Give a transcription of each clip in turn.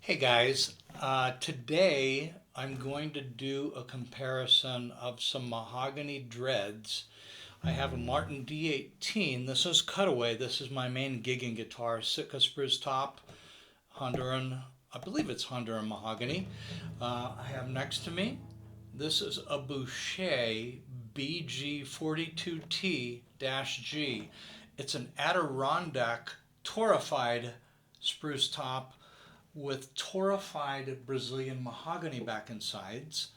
Hey guys, today I'm going to do a comparison of some Mahogany dreads. I have a Martin D18. This is Cutaway. This is my main gigging guitar. Sitka Spruce top, Honduran. I believe it's Honduran Mahogany. I have next to me. This is a Boucher BG-42T-G. It's an Adirondack Torrified spruce top with Torrified Brazilian mahogany back and sides.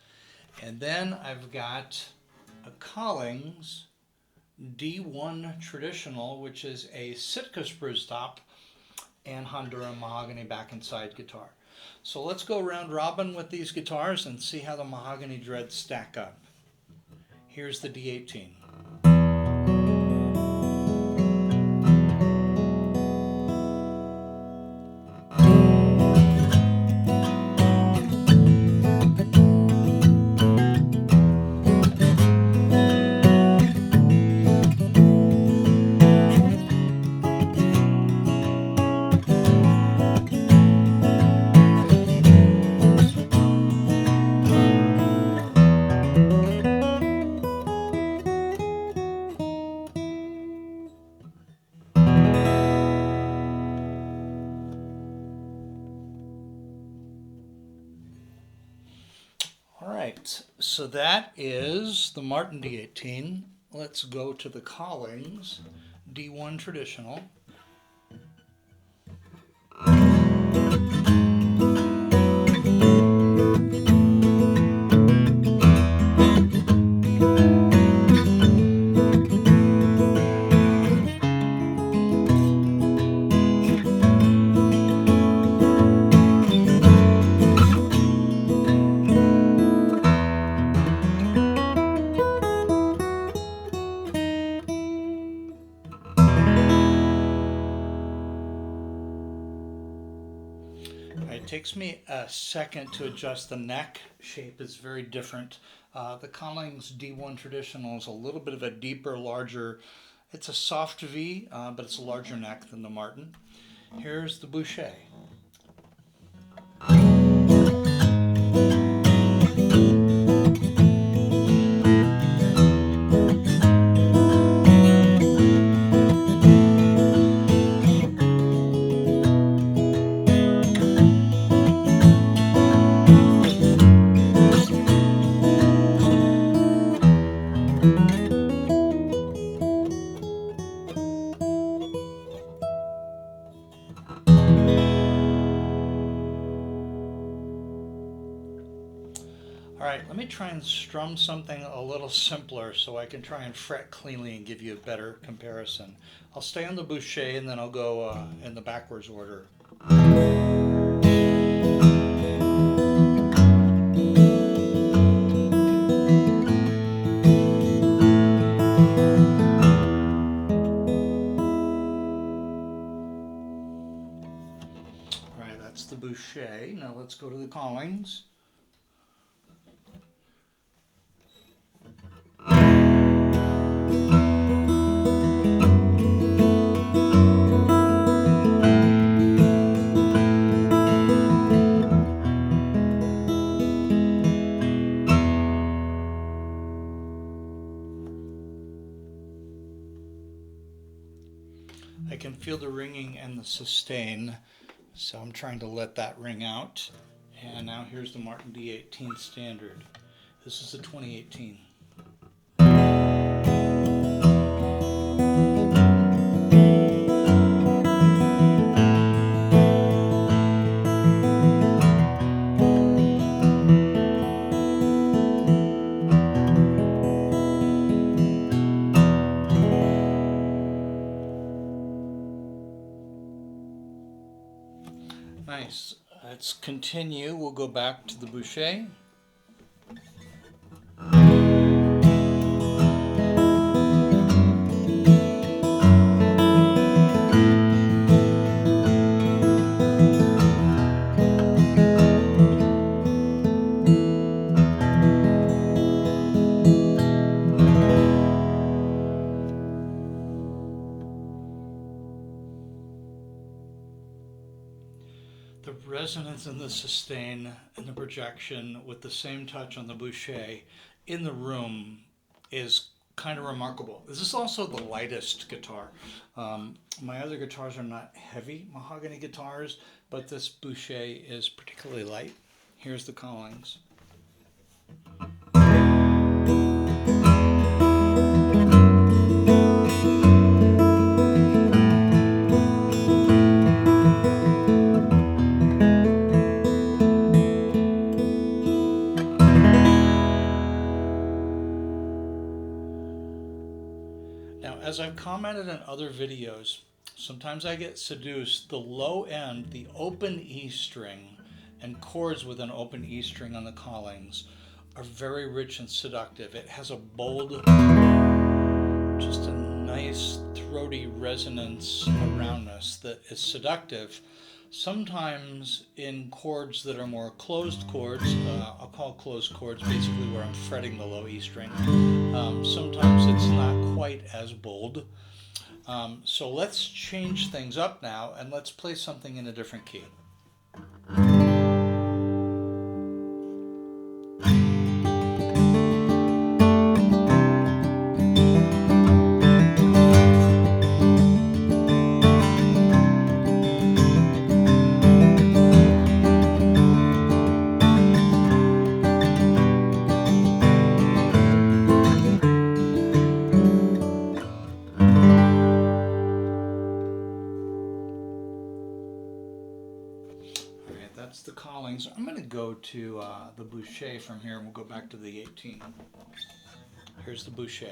And then I've got a Collings D1 Traditional, which is a Sitka spruce top and Honduran mahogany back and side guitar. So let's go round robin with these guitars and see how the mahogany dreads stack up. Here's the D18. All right, so that is the Martin D18. Let's go to the Collings D1 Traditional. It takes me a second to adjust. The neck shape is very different. The Collings D1 Traditional is a little bit of a deeper, larger, it's a soft V, but it's a larger neck than the Martin. Here's the Boucher. All right, let me try and strum something a little simpler so I can try and fret cleanly and give you a better comparison. I'll stay on the Boucher and then I'll go in the backwards order. All right, that's the Boucher. Now let's go to the Collings. I can feel the ringing and the sustain, so I'm trying to let that ring out. And now here's the Martin D18 Standard. This is the 2018. Nice. Let's continue. We'll go back to the Boucher. The resonance and the sustain and the projection with the same touch on the Boucher in the room is kind of remarkable. This is also the lightest guitar. My other guitars are not heavy mahogany guitars, but this Boucher is particularly light. Here's the Collings. Now, as I've commented in other videos, sometimes I get seduced. The low end, the open E string, and chords with an open E string on the Collings are very rich and seductive. It has a bold, just a nice throaty resonance around us that is seductive. Sometimes in chords that are more closed chords, I'll call closed chords basically where I'm fretting the low E string. Sometimes it's not quite as bold. So let's change things up now and let's play something in a different key. That's the Collings. I'm going to go to the Boucher from here, and we'll go back to the 18. Here's the Boucher.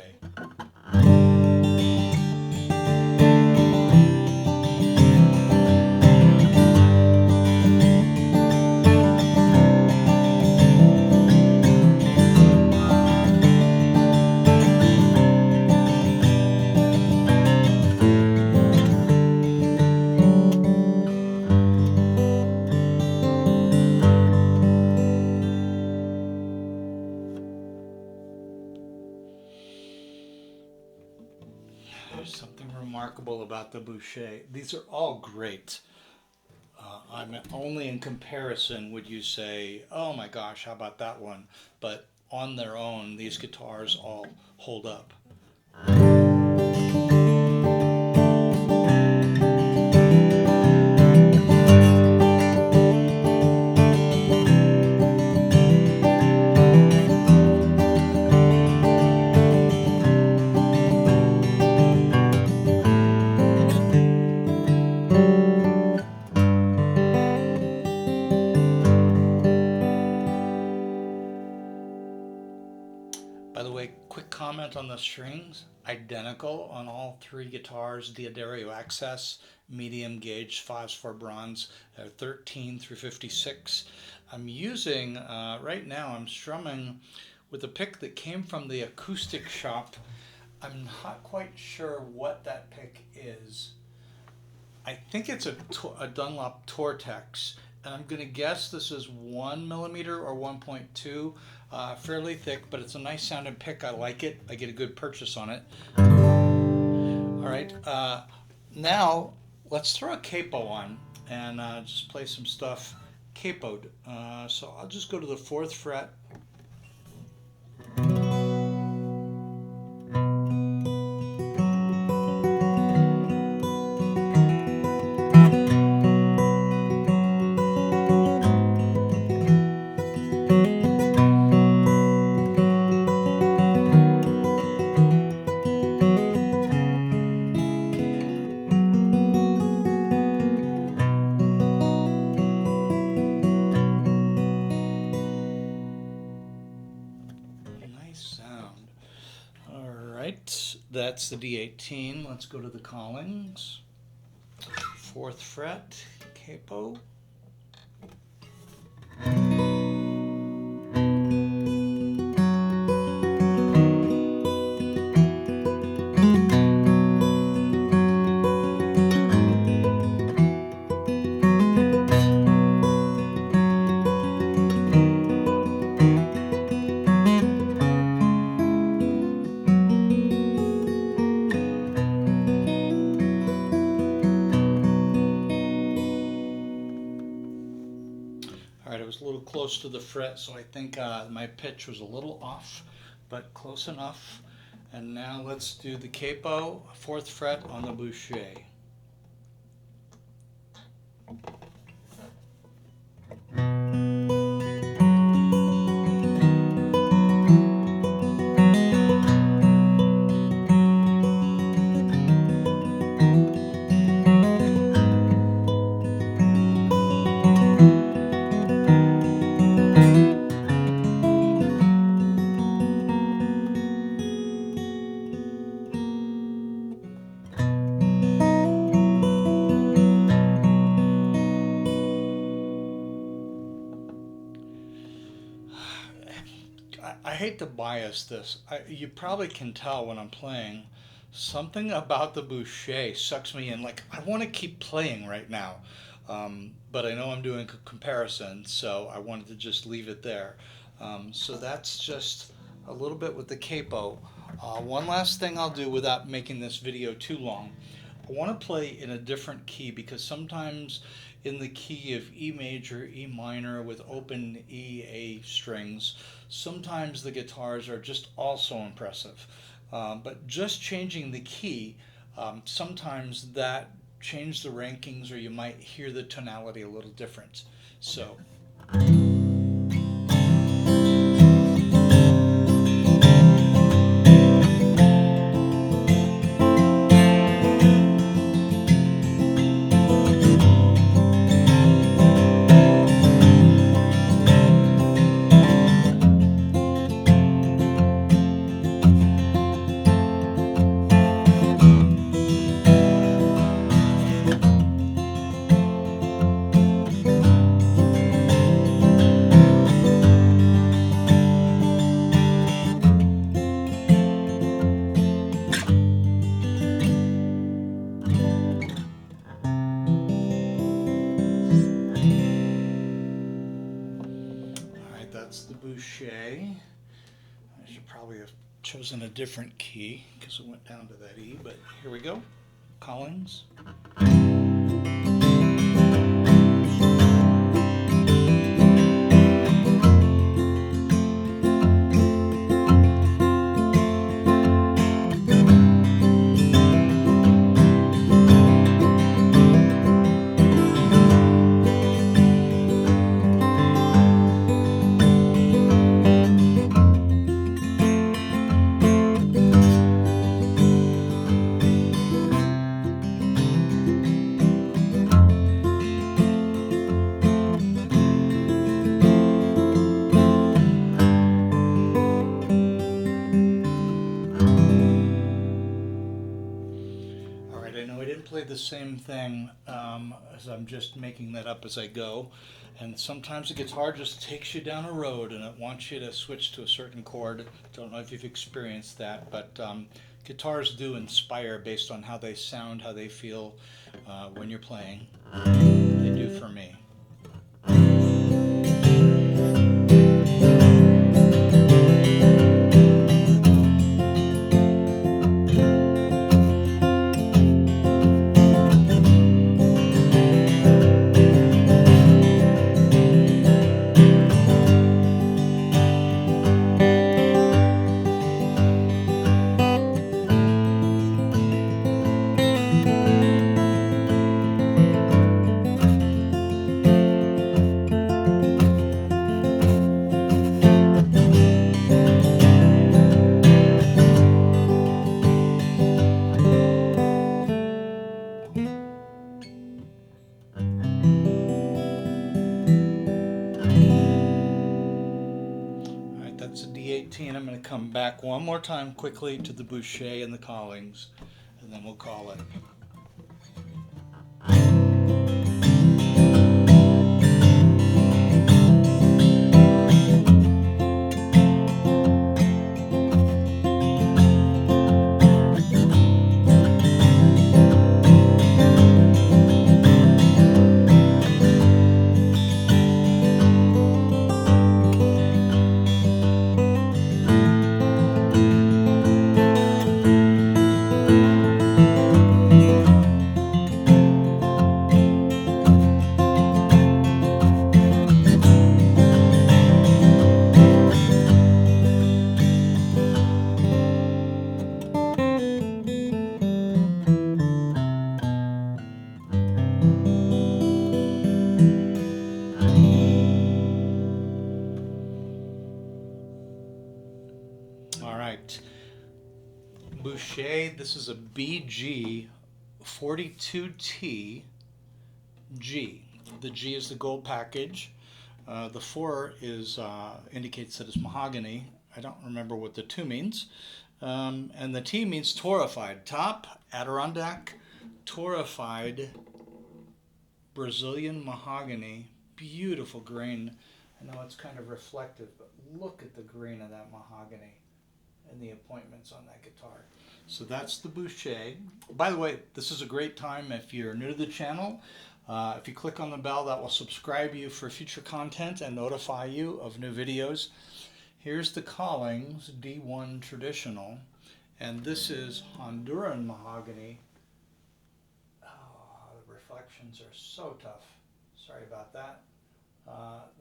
There's something remarkable about the Boucher. These are all great. I'm only in comparison would you say, oh my gosh, how about that one? But on their own, these guitars all hold up. By the way, quick comment on the strings, identical on all three guitars, Daddario Access, medium gauge Phosphor bronze, 13 through 56. I'm using, right now I'm strumming with a pick that came from the acoustic shop. I'm not quite sure what that pick is. I think it's a Dunlop Tortex, and I'm going to guess this is 1 millimeter or 1.2, fairly thick, but it's a nice sounding pick. I like it. I get a good purchase on it. All right, now let's throw a capo on and just play some stuff capoed. So I'll just go to the 4th fret. Sound. All right, that's the D18. Let's go to the Collings. 4th fret, capo. right, I was a little close to the fret, so I think my pitch was a little off, but close enough. And now let's do the Capo, 4th fret on the Boucher. I hate to bias this. You probably can tell when I'm playing, something about the Boucher sucks me in. Like, I want to keep playing right now, but I know I'm doing a comparison, so I wanted to just leave it there. So that's just a little bit with the Capo. One last thing I'll do without making this video too long. I want to play in a different key, because sometimes in the key of E major, E minor with open E, A strings, sometimes the guitars are just also impressive. But just changing the key, sometimes that changes the rankings, or you might hear the tonality a little different. So. That's the Boucher. I should probably have chosen a different key because it went down to that E, but here we go. Collings. Play the same thing as I'm just making that up as I go, and sometimes the guitar just takes you down a road and it wants you to switch to a certain chord. Don't know if you've experienced that, but guitars do inspire based on how they sound, how they feel when you're playing. They do for me. That's a D18. I'm going to come back one more time quickly to the Boucher and the Collings, and then we'll call it. Boucher. This is a BG-42T-G. The G is the gold package. The 4 is indicates that it's mahogany. I don't remember what the 2 means. And the T means torrified. Top, Adirondack, torrified, Brazilian mahogany. Beautiful grain. I know it's kind of reflective, but look at the grain of that mahogany and the appointments on that guitar. So that's the Boucher. By the way, this is a great time if you're new to the channel. If you click on the bell, that will subscribe you for future content and notify you of new videos. Here's the Collings D1 Traditional, and this is Honduran mahogany. Oh, the reflections are so tough. Sorry about that.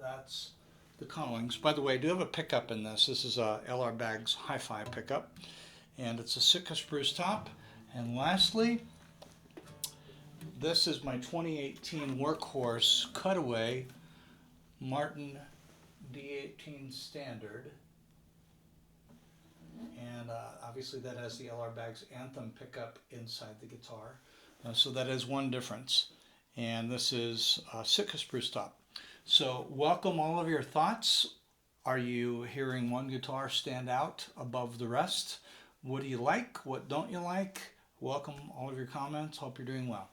That's the Collings. By the way, I do have a pickup in this. This is a LR Baggs Hi-Fi pickup, and it's a Sitka spruce top. And lastly, this is my 2018 workhorse Cutaway Martin D18 Standard, and obviously that has the LR Baggs Anthem pickup inside the guitar, so that is one difference. And this is Sitka spruce top. So welcome all of your thoughts. Are you hearing one guitar stand out above the rest? What do you like? What don't you like? Welcome all of your comments. Hope you're doing well.